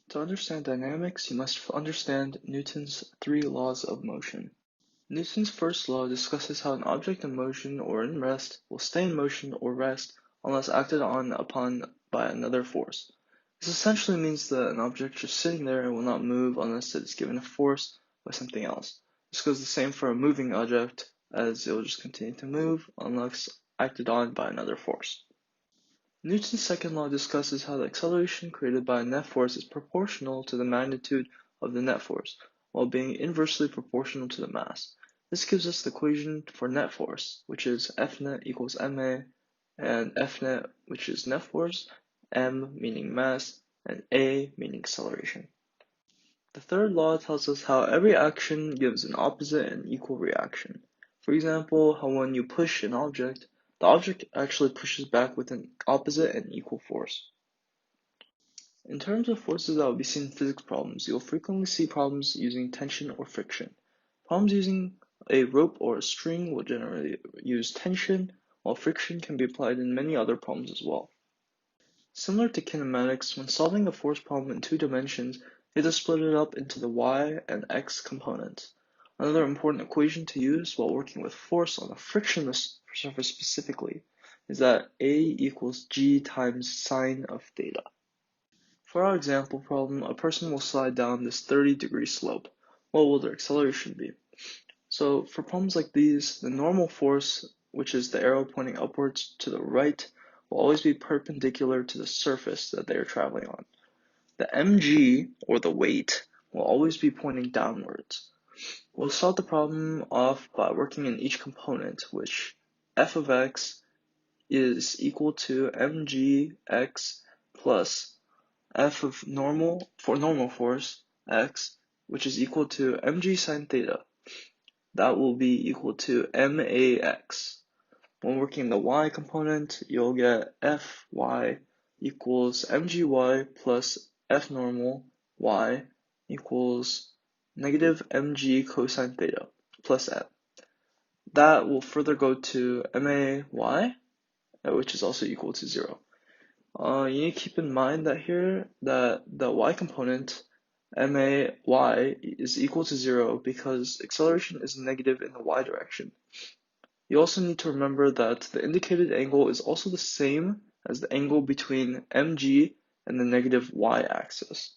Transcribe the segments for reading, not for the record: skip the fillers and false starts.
To understand dynamics, you must understand Newton's three laws of motion. Newton's first law discusses how an object in motion or in rest will stay in motion or rest unless acted on upon by another force. This essentially means that an object just sitting there will not move unless it is given a force by something else. This goes the same for a moving object, as it will just continue to move unless acted on by another force. Newton's second law discusses how the acceleration created by a net force is proportional to the magnitude of the net force, while being inversely proportional to the mass. This gives us the equation for net force, which is F net equals ma, and F net, which is net force, m meaning mass, and a meaning acceleration. The third law tells us how every action gives an opposite and equal reaction. For example, how when you push an object, the object actually pushes back with an opposite and equal force. In terms of forces that will be seen in physics problems, you'll frequently see problems using tension or friction. Problems using a rope or a string will generally use tension, while friction can be applied in many other problems as well. Similar to kinematics, when solving a force problem in 2 dimensions, you have to split it up into the y and x components. Another important equation to use while working with force on a frictionless surface specifically is that A equals g times sine of theta. For our example problem, a person will slide down this 30-degree slope. What will their acceleration be? So for problems like these, the normal force, which is the arrow pointing upwards to the right, will always be perpendicular to the surface that they are traveling on. The mg, or the weight, will always be pointing downwards. We'll start the problem off by working in each component, which f of x is equal to mgx plus f of normal force x, which is equal to mg sine theta. That will be equal to max. When working the y component, you'll get Fy equals mgy plus F normal y equals negative mg cosine theta plus m. That will further go to may, which is also equal to 0. You need to keep in mind that here, that the y component, may is equal to 0 because acceleration is negative in the y direction. You also need to remember that the indicated angle is also the same as the angle between mg and the negative y-axis.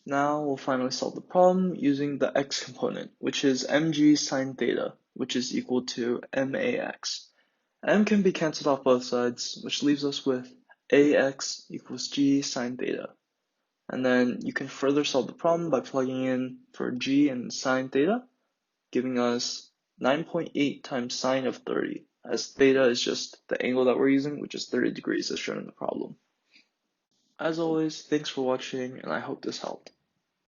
Now we'll finally solve the problem using the x component, which is mg sine theta, which is equal to max. M can be cancelled off both sides, which leaves us with ax equals g sine theta. And then you can further solve the problem by plugging in for g and sine theta, giving us 9.8 times sine of 30, as theta is just the angle that we're using, which is 30 degrees as shown in the problem. As always, thanks for watching, and I hope this helped.